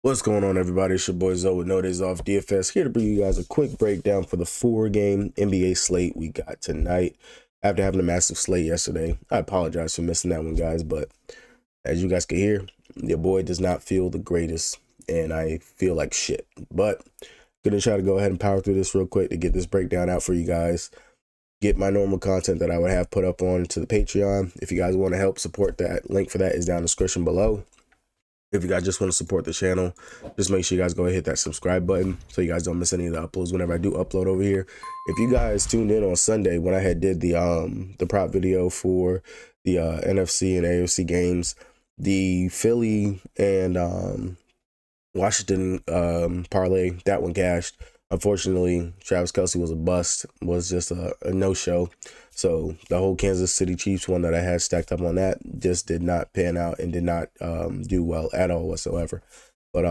What's going on, everybody? It's your boy Zoe with No Days Off DFS, here to bring you guys a quick breakdown for the 4-game NBA slate we got tonight. After having a massive slate yesterday, I apologize for missing that one, guys, but as you guys can hear, your boy does not feel the greatest, and I feel like shit. But gonna try to go ahead and power through this real quick to get this breakdown out for you guys. Get my normal content that I would have put up on to the Patreon. If you guys want to help support that, link for that is down in the description below. If you guys just want to support the channel, just make sure you guys go ahead and hit that subscribe button so you guys don't miss any of the uploads whenever I do upload over here. If you guys tuned in on Sunday when I had did the prop video for the NFC and AFC games, the Philly and Washington parlay, that one cashed. Unfortunately, Travis Kelce was a bust, was just a no-show. So the whole Kansas City Chiefs one that I had stacked up on that just did not pan out and did not do well at all whatsoever. But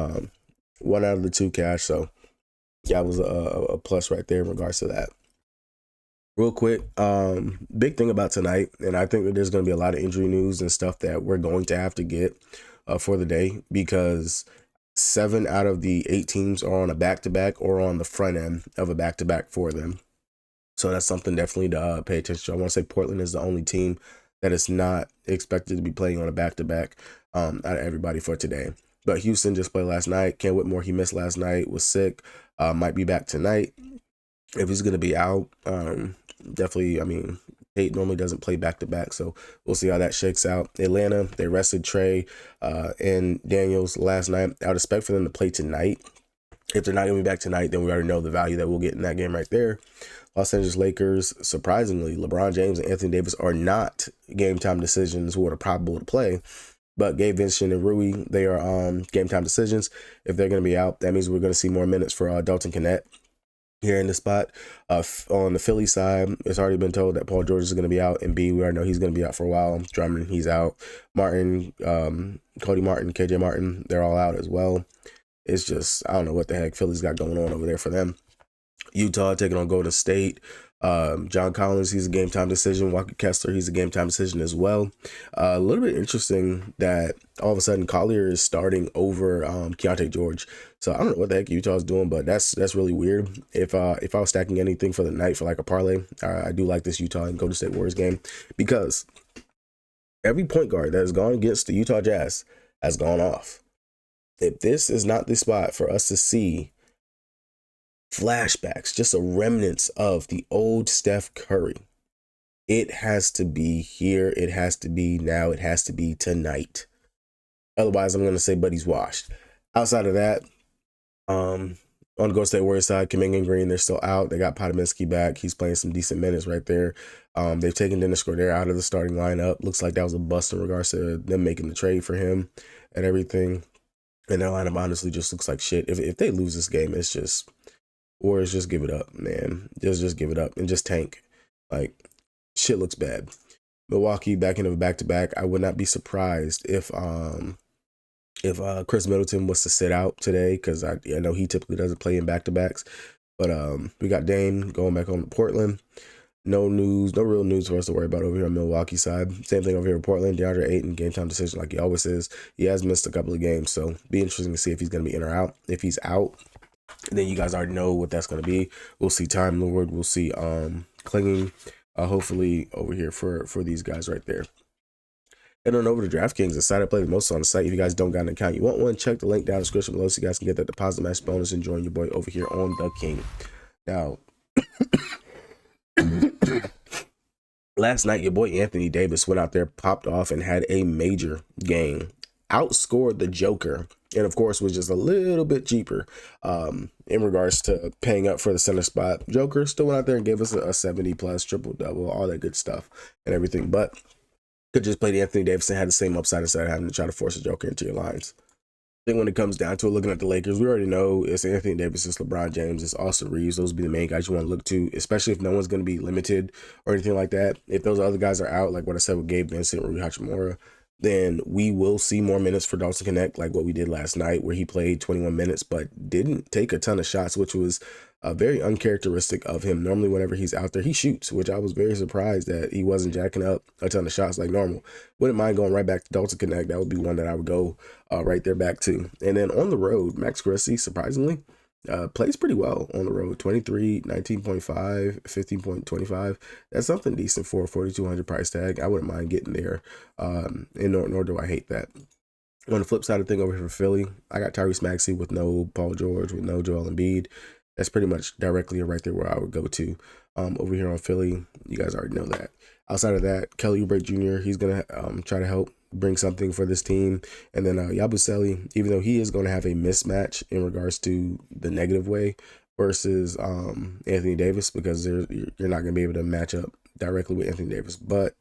one out of the two cash, so yeah, it was a plus right there in regards to that. Real quick, big thing about tonight, and I think that there's going to be a lot of injury news and stuff that we're going to have to get for the day, because 7 out of the 8 teams are on a back-to-back or on the front end of a back-to-back for them. So that's something definitely to pay attention to. I want to say Portland is the only team that is not expected to be playing on a back-to-back out of everybody for today. But Houston just played last night. Ken Whitmore, he missed last night, was sick, might be back tonight. If he's going to be out, definitely, I mean, Tate normally doesn't play back-to-back, so we'll see how that shakes out. Atlanta, they rested Trey and Daniels last night. I would expect for them to play tonight. If they're not going to be back tonight, then we already know the value that we'll get in that game right there. Los Angeles Lakers, surprisingly, LeBron James and Anthony Davis are not game-time decisions who are probable to play. But Gabe Vincent and Rui, they are game-time decisions. If they're going to be out, that means we're going to see more minutes for Dalton Knecht here in the spot. On the Philly side, it's already been told that Paul George is going to be out, and we already know he's going to be out for a while. Drummond, he's out. Martin, Cody Martin, KJ Martin, they're all out as well. It's just, I don't know what the heck Philly's got going on over there for them. Utah taking on Golden State. John Collins, he's a game time decision. Walker Kessler, he's a game time decision as well. A little bit interesting that all of a sudden Collier is starting over Keontae George. So I don't know what the heck Utah's doing, but that's really weird. If I was stacking anything for the night for like a parlay, I do like this Utah and Golden State Warriors game, because every point guard that has gone against the Utah Jazz has gone off. If this is not the spot for us to see flashbacks, just a remnants of the old Steph Curry, it has to be here. It has to be now. It has to be tonight. Otherwise, I'm going to say Buddy's washed. Outside of that, on the Golden State Warriors side, Kuminga and Green, they're still out. They got Potominski back. He's playing some decent minutes right there. They've taken Dennis Schroeder out of the starting lineup. Looks like that was a bust in regards to them making the trade for him and everything. And their lineup honestly just looks like shit. If they lose this game, it's just, Warriors, just give it up, man. Just give it up and just tank. Like, shit looks bad. Milwaukee back into a back-to-back. I would not be surprised if Chris Middleton was to sit out today, because I know he typically doesn't play in back-to-backs. But we got Dame going back home to Portland. No real news for us to worry about over here on Milwaukee side. Same thing over here in Portland. DeAndre Ayton, game time decision like he always is. He has missed a couple of games, so be interesting to see if he's going to be in or out. If he's out, then you guys already know what that's going to be. We'll see Time Lord. We'll see Clinging, hopefully over here for these guys right there. Head on over to DraftKings, the site I play the most on the site. If you guys don't got an account, you want one, check the link down in the description below so you guys can get that deposit match bonus and join your boy over here on The King. Now, last night, your boy Anthony Davis went out there, popped off, and had a major game. Outscored the Joker, and of course was just a little bit cheaper in regards to paying up for the center spot. Joker still went out there and gave us a 70 plus triple-double, all that good stuff and everything, but could just play the Anthony Davis and had the same upside instead of having to try to force a Joker into your lines. I think when it comes down to it, looking at the Lakers, we already know it's Anthony Davis, it's LeBron James, it's Austin Reeves. Those would be the main guys you want to look to, especially if no one's going to be limited or anything like that. If those other guys are out, like what I said with Gabe Vincent, Rui Hachimura, then we will see more minutes for Dalton Knecht, like what we did last night, where he played 21 minutes but didn't take a ton of shots, which was Very uncharacteristic of him. Normally, whenever he's out there, he shoots, which I was very surprised that he wasn't jacking up a ton of shots like normal. Wouldn't mind going right back to Dalton Connect. That would be one that I would go right there back to. And then on the road, Max Cressy, surprisingly, plays pretty well on the road. 23, 19.5, 15.25. That's something decent for a 4,200 price tag. I wouldn't mind getting there. And nor do I hate that. On the flip side of the thing over here for Philly, I got Tyrese Maxey with no Paul George, with no Joel Embiid. That's pretty much directly right there where I would go to. Over here on Philly, you guys already know that. Outside of that, Kelly Oubre Jr., he's going to try to help bring something for this team. And then Yabusele, even though he is going to have a mismatch in regards to the negative way versus Anthony Davis, because you're not going to be able to match up directly with Anthony Davis. But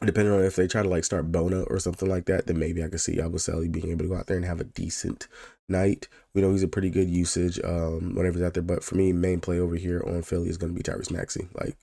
depending on if they try to like start Bona or something like that, then maybe I could see Yabusele being able to go out there and have a decent night. We know he's a pretty good usage whenever he's out there. But for me, main play over here on Philly is going to be Tyrese Maxey. Like,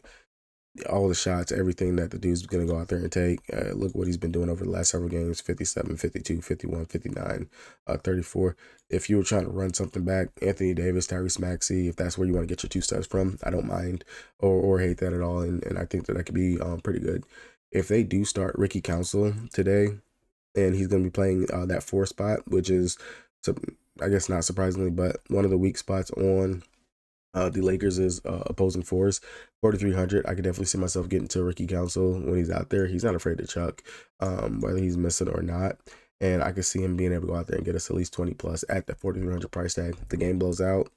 all the shots, everything that the dude's going to go out there and take. Look what he's been doing over the last several games: 57, 52, 51, 59, 34. If you were trying to run something back, Anthony Davis, Tyrese Maxey, if that's where you want to get your two steps from, I don't mind or hate that at all. And I think that could be pretty good. If they do start Ricky Council today, and he's going to be playing that 4 spot, which is, I guess not surprisingly, but one of the weak spots on the Lakers is opposing 4s. 4,300. I could definitely see myself getting to Ricky Council when he's out there. He's not afraid to chuck, whether he's missing or not. And I could see him being able to go out there and get us at least 20 plus at that 4,300 price tag. The game blows out.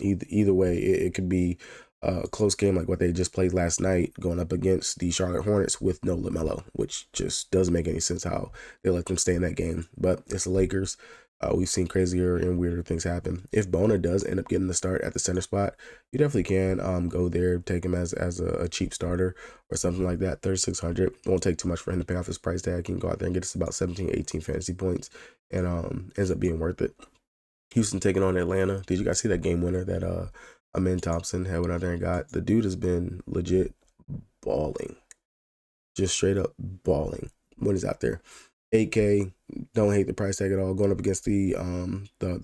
Either way, it could be a close game like what they just played last night, going up against the Charlotte Hornets with no LaMelo, which just doesn't make any sense how they let them stay in that game. But it's the Lakers. We've seen crazier and weirder things happen. If Bona does end up getting the start at the center spot, you definitely can go there, take him as a cheap starter or something like that. 3,600 won't take too much for him to pay off his price tag. He can go out there and get us about 17, 18 fantasy points, and ends up being worth it. Houston taking on Atlanta. Did you guys see that game winner that Amin Thompson had went out there and got? The dude has been legit balling, just straight up balling when he's out there. 8K, don't hate the price tag at all. Going up against the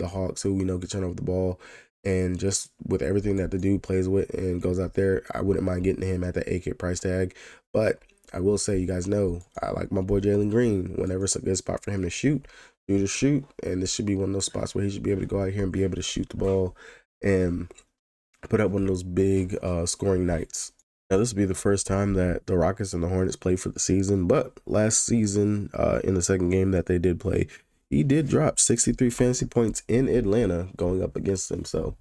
Hawks, who we know can turn over the ball, and just with everything that the dude plays with and goes out there, I wouldn't mind getting him at the 8K price tag. But I will say, you guys know, I like my boy Jalen Green. Whenever it's a good spot for him to shoot, and this should be one of those spots where he should be able to go out here and be able to shoot the ball and put up one of those big scoring nights. Now, this will be the first time that the Rockets and the Hornets play for the season, but last season, in the second game that they did play, he did drop 63 fantasy points in Atlanta going up against them. So,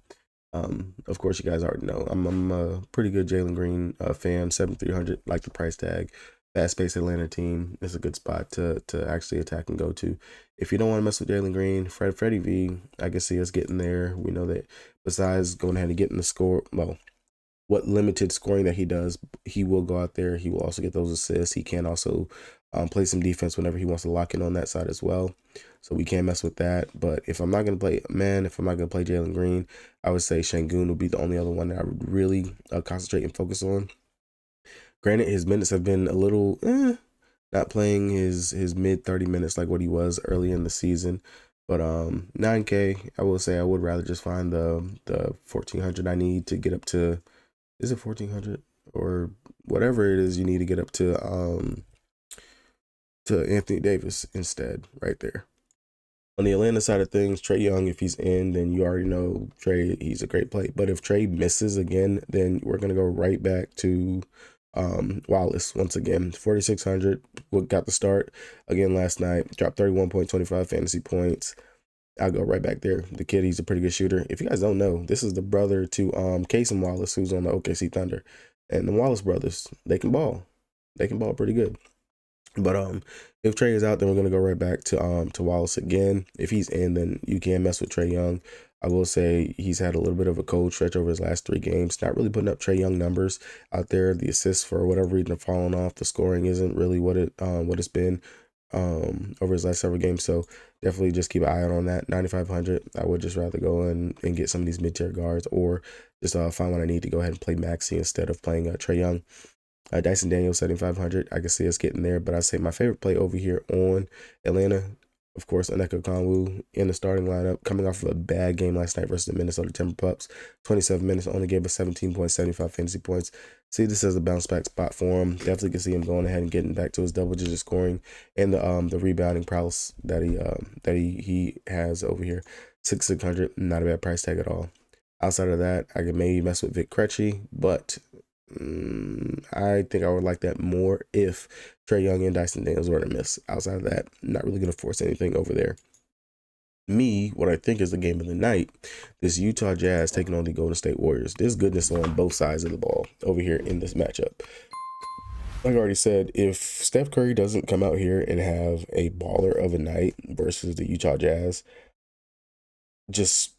of course, you guys already know I'm a pretty good Jalen Green fan. 7,300, like the price tag. Fast-paced Atlanta team is a good spot to actually attack and go to. If you don't want to mess with Jalen Green, Freddie V, I can see us getting there. We know that besides going ahead and getting the score, well, what limited scoring that he does, he will go out there. He will also get those assists. He can also play some defense whenever he wants to lock in on that side as well. So we can't mess with that. But if I'm not going to play, if I'm not going to play Jalen Green, I would say Şengün would be the only other one that I would really concentrate and focus on. Granted, his minutes have been a little, not playing his mid 30 minutes like what he was early in the season. But 9K, I will say I would rather just find the 1,400 I need to get up to. Is it 1,400 or whatever it is you need to get up to Anthony Davis instead, right there. On the Atlanta side of things, Trae Young, if he's in, then you already know Trae, he's a great play. But if Trae misses again, then we're going to go right back to Wallace once again. 4,600, got the start again last night, dropped 31.25 fantasy points. I'll go right back there. The kid, he's a pretty good shooter. If you guys don't know, this is the brother to Casey Wallace, who's on the OKC Thunder. And the Wallace brothers, they can ball. They can ball pretty good. But if Trae is out, then we're gonna go right back to Wallace again. If he's in, then you can mess with Trae Young. I will say he's had a little bit of a cold stretch over his last 3 games. Not really putting up Trae Young numbers out there. The assists, for whatever reason, are falling off. The scoring isn't really what it's been over his last several games. So definitely just keep an eye out on that. 9,500. I would just rather go and get some of these mid-tier guards, or just find what I need to go ahead and play Maxey instead of playing Trae Young. Dyson Daniels, 7,500. I can see us getting there, but I say my favorite play over here on Atlanta, Of course, Onyeka Okongwu in the starting lineup, coming off of a bad game last night versus the Minnesota Timberwolves. 27 minutes, only gave us 17.75 fantasy points. See this as a bounce back spot for him. Definitely can see him going ahead and getting back to his double digit scoring and the rebounding prowess that he has over here. 6,600, not a bad price tag at all. Outside of that, I could maybe mess with Vic Krejci, but I think I would like that more if Trae Young and Dyson Daniels were to miss. Outside of that, not really going to force anything over there. What I think is the game of the night, this Utah Jazz taking on the Golden State Warriors. There's goodness on both sides of the ball over here in this matchup. Like I already said, if Steph Curry doesn't come out here and have a baller of a night versus the Utah Jazz, just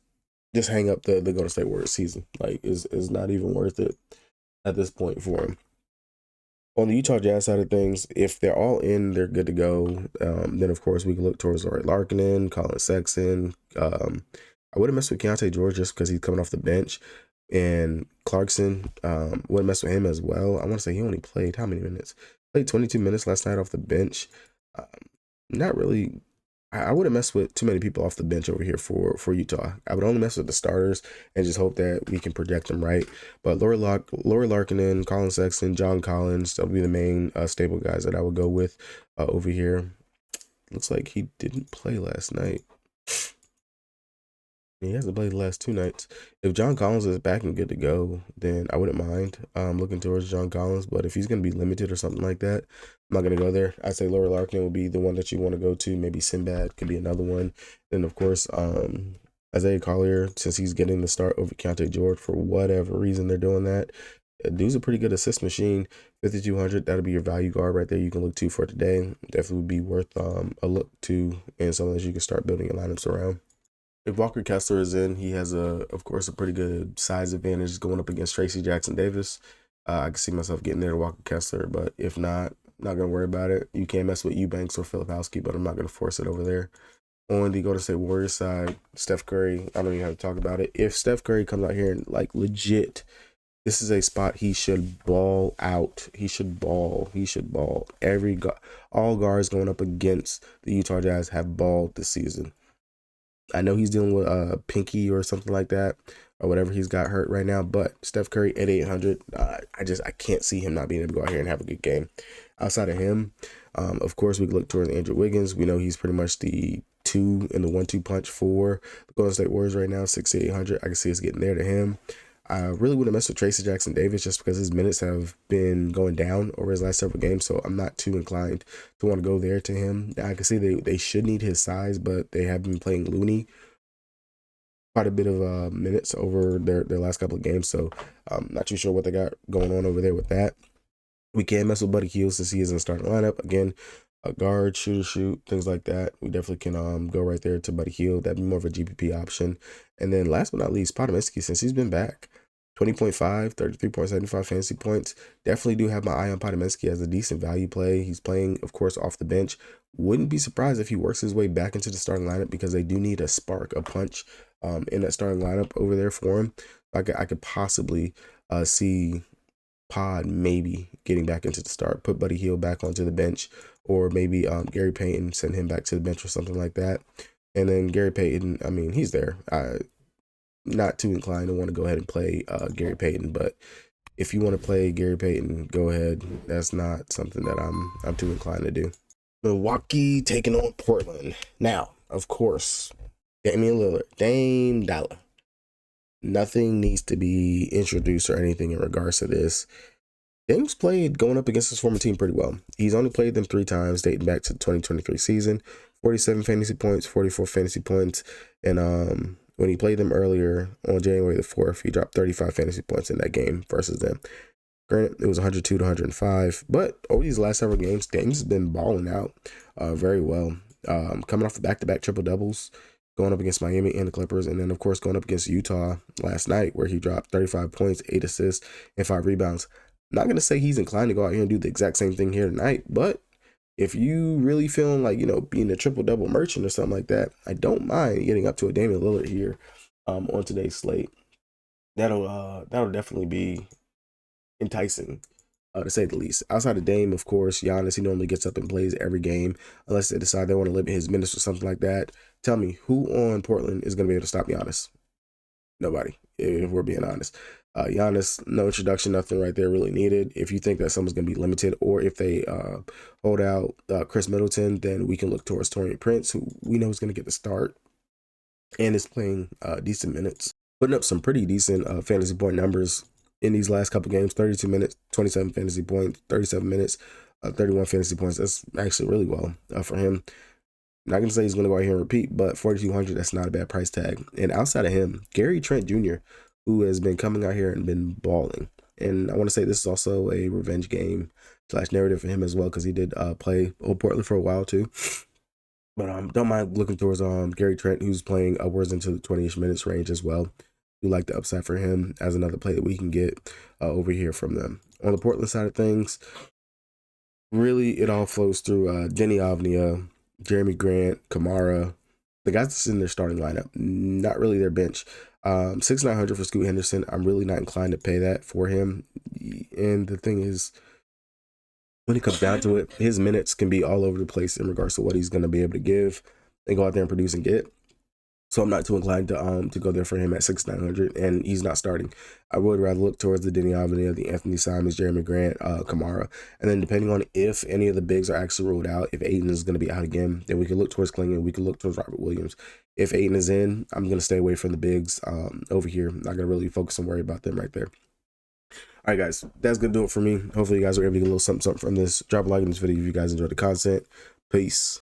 hang up the Golden State Warriors season. Like, is not even worth it at this point for him. On the Utah Jazz side of things, if they're all in, they're good to go. Then, of course, we can look towards Lauri Markkanen, Colin Sexton. I wouldn't mess with Keontae George just because he's coming off the bench. And Clarkson, wouldn't mess with him as well. I want to say he only played how many minutes? Played 22 minutes last night off the bench. Not really. I wouldn't mess with too many people off the bench over here for Utah. I would only mess with the starters and just hope that we can project them right. But Lauri Markkanen, Colin Sexton, John Collins, that'll be the main stable guys that I would go with over here. Looks like he didn't play last night. He hasn't played the last 2 nights. If John Collins is back and good to go, then I wouldn't mind looking towards John Collins. But if he's going to be limited or something like that, I'm not going to go there. I'd say Lauri Markkanen will be the one that you want to go to. Maybe Sinbad could be another one. Then, of course, Isaiah Collier, since he's getting the start over Keontae George for whatever reason they're doing that. Dude's a pretty good assist machine. 5,200, that'll be your value guard right there. You can look to for today. Definitely would be worth a look to and something that you can start building your lineups around. If Walker Kessler is in, he has of course, a pretty good size advantage going up against Tracy Jackson Davis. I can see myself getting there to Walker Kessler, but if not gonna worry about it. You can mess with Eubanks or Filipowski, but I'm not gonna force it over there. On the Golden State Warriors side, Steph Curry, I don't even have to talk about it. If Steph Curry comes out here and like legit, this is a spot he should ball out. He should ball. All guards going up against the Utah Jazz have balled this season. I know he's dealing with a pinky or something like that, or whatever he's got hurt right now. But Steph Curry at 800, I can't see him not being able to go out here and have a good game. Outside of him, of course, we can look towards Andrew Wiggins. We know he's pretty much the 2 and the 1-2 punch for the Golden State Warriors right now. 6,800. I can see us getting there to him. I really wouldn't mess with Tracy Jackson Davis just because his minutes have been going down over his last several games, so I'm not too inclined to want to go there to him. I can see they should need his size, but they have been playing Looney quite a bit of minutes over their last couple of games, so I'm not too sure what they got going on over there with that. We can mess with Buddy Hield since he is in the starting lineup. Again, a guard, shoot, things like that. We definitely can go right there to Buddy Hield. That'd be more of a GPP option. And then last but not least, Potomski, since he's been back. 20.5, 33.75 fantasy points. Definitely do have my eye on Potomski as a decent value play. He's playing, of course, off the bench. Wouldn't be surprised if he works his way back into the starting lineup because they do need a spark, a punch in that starting lineup over there for him. I could possibly see Pod maybe getting back into the start, put Buddy Hield back onto the bench, or maybe Gary Payton, send him back to the bench or something like that. And then Gary Payton, I mean, he's there. Not too inclined to want to go ahead and play Gary Payton, but if you want to play Gary Payton, go ahead. That's not something that I'm too inclined to do. Milwaukee taking on Portland. Now, of course, Damian Lillard, Dame Dollar. Nothing needs to be introduced or anything in regards to this. Dame's played going up against his former team pretty well. He's only played them 3 times, dating back to the 2023 season. 47 fantasy points, 44 fantasy points, and when he played them earlier on January the 4th, he dropped 35 fantasy points in that game versus them. Granted, it was 102 to 105, but over these last several games, Dame's been balling out very well. Coming off the back-to-back triple-doubles, going up against Miami and the Clippers, and then, of course, going up against Utah last night where he dropped 35 points, 8 assists, and 5 rebounds. I'm not going to say he's inclined to go out here and do the exact same thing here tonight, but if you really feeling like, being a triple-double merchant or something like that, I don't mind getting up to a Damian Lillard here on today's slate. That'll definitely be enticing to say the least. Outside of Dame, of course, Giannis, he normally gets up and plays every game unless they decide they want to limit his minutes or something like that. Tell me, who on Portland is going to be able to stop Giannis? Nobody, if we're being honest. Giannis, no introduction, nothing right there really needed. If you think that someone's going to be limited, or if they hold out Chris Middleton, then we can look towards Taurean Prince, who we know is going to get the start and is playing decent minutes, putting up some pretty decent fantasy point numbers in these last couple games. 32 minutes, 27 fantasy points, 37 minutes, 31 fantasy points. That's actually really well for him. I'm not going to say he's going to go out here and repeat, but 4,200, that's not a bad price tag. And outside of him, Gary Trent Jr., who has been coming out here and been balling. And I want to say this is also a revenge game / narrative for him as well, because he did play Old Portland for a while too. But don't mind looking towards Gary Trent, who's playing upwards into the 20-ish minutes range as well. We like the upside for him as another play that we can get over here from them. On the Portland side of things, really it all flows through Denny Avdia, Jeremy Grant, Kamara, the guys that's in their starting lineup, not really their bench. 6,900 for Scoot Henderson. I'm really not inclined to pay that for him. And the thing is, when it comes down to it, his minutes can be all over the place in regards to what he's going to be able to give and go out there and produce and get. So I'm not too inclined to go there for him at 6,900, and he's not starting. I would rather look towards the Denny Avdia, the Anthony Simons, Jeremy Grant, Kamara, and then depending on if any of the bigs are actually ruled out, if Ayton is going to be out again, then we can look towards Klingon, we can look towards Robert Williams. If Ayton is in, I'm going to stay away from the bigs over here. I'm not going to really focus and worry about them right there. All right, guys, that's going to do it for me. Hopefully you guys are able to get a little something from this. Drop a like on this video if you guys enjoyed the content. Peace.